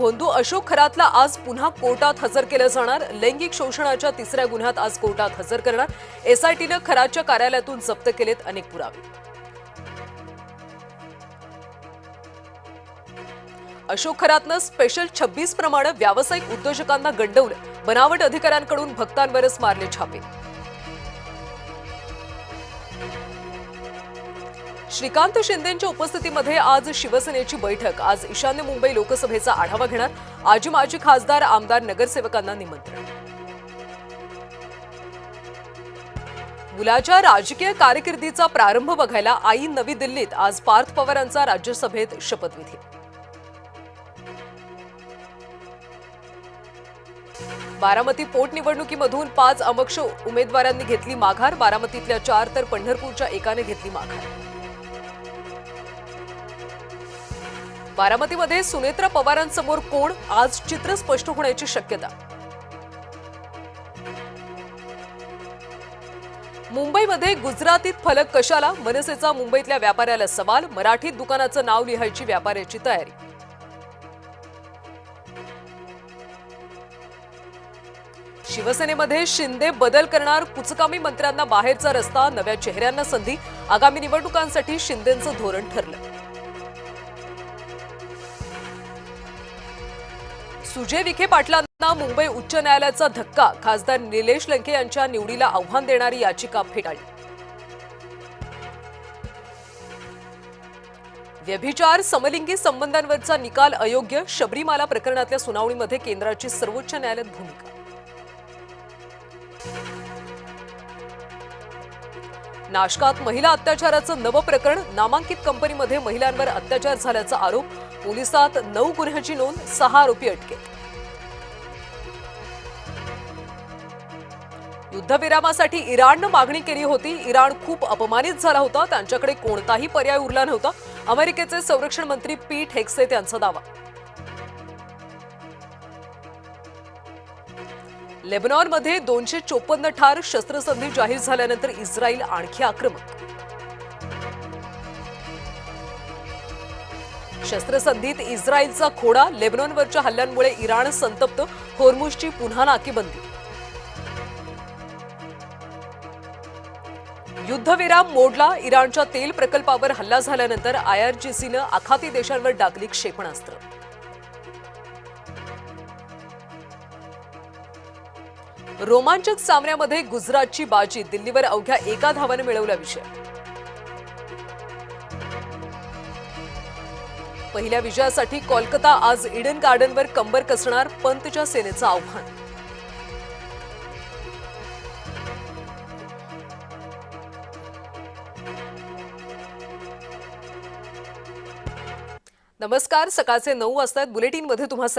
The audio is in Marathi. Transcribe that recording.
भोंदू अशोक खरातला आज पुन्हा कोर्टात हजर केलं जाणार। लैंगिक शोषणाच्या तिसऱ्या गुन्ह्यात आज कोर्टात हजर करणार। एसआयटीनं खरातच्या कार्यालयातून जप्त केलेत अनेक पुरावे। अशोक खरातनं स्पेशल 26 प्रमाणे व्यावसायिक उद्योजकांना गंडवलं। बनावट अधिकाऱ्यांकडून भक्तांवरच मारले छापे। श्रीकांत शिंदेंच्या उपस्थितीमध्ये आज शिवसेनेची बैठक। आज ईशान्य मुंबई लोकसभेचा आढावा घेणार। आजी माजी खासदार आमदार नगरसेवकांना निमंत्रण। मुलाच्या राजकीय कारकिर्दीचा प्रारंभ बघायला आई नवी दिल्लीत। आज पार्थ पवारांचा राज्यसभेत शपथविधी। बारामती पोटनिवडणुकीमधून 5 अपक्ष उमेदवारांनी घेतली माघार। बारामतीतल्या 4 तर पंढरपूरच्या एकाने घेतली माघार। बारामतीमध्ये सुनेत्रा पवारांसमोर कोण? आज चित्र स्पष्ट होण्याची शक्यता। मुंबईमध्ये गुजरातीत फलक कशाला? मनसेचा मुंबईतल्या व्यापाऱ्याला सवाल। मराठीत दुकानाचं नाव लिहायची व्यापाऱ्याची तयारी। शिवसेनेमध्ये शिंदे बदल करणार। कुचकामी मंत्र्यांना बाहेरचा रस्ता, नव्या चेहऱ्यांना संधी। आगामी निवडणुकांसाठी शिंदेंचं धोरण ठरलं। सुजय विखे पाटलांना मुंबई उच्च न्यायालयाचा धक्का। खासदार निलेश लंके यांच्या निवडीला आव्हान देणारी याचिका फेटाळली। व्यभिचार समलिंगी संबंधांवरचा निकाल अयोग्य। शबरीमाला प्रकरणातल्या सुनावणीमध्ये केंद्राची सर्वोच्च न्यायालयात भूमिका। नाशकात महिला अत्याचाराचं नवं प्रकरण। नामांकित कंपनीमध्ये महिलांवर अत्याचार झाल्याचा आरोप। पोलिसात 9 गुन्ह्याची नोंद, 6 आरोपी अटकेत। युद्धविरामासाठी इराणनं मागणी केली होती। इराण खूप अपमानित झाला होता। त्यांच्याकडे कोणताही पर्याय उरला नव्हता। अमेरिकेचे संरक्षण मंत्री पीट हेक्सेट यांचा दावा। लेबनॉनमध्ये 254 ठार। शस्त्रसंधी जाहीर झाल्यानंतर इस्रायल आणखी आक्रमक। शस्त्रसंधीत इस्रायलचा खोडा। लेबनॉनवरच्या हल्ल्यांमुळे इराण संतप्त। होर्मुझची पुन्हा नाकेबंदी। युद्धविराम मोडला। इराणच्या तेल प्रकल्पावर हल्ला झाल्यानंतर IRGCनं आखाती देशांवर डागली क्षेपणास्त्र। रोमांचक सामन्यामध्ये गुजरातची बाजी। दिल्लीवर अवघ्या 1 धावाने मिळवला विजय। पहिल्या विजयासाठी कोलकाता आज ईडन गार्डनवर कंबर कसणार। पंतच्या सेनेचं आव्हान। नमस्कार, सकाळचे 9 वाजतात। बुलेटिनमध्ये तुम्हा सर्व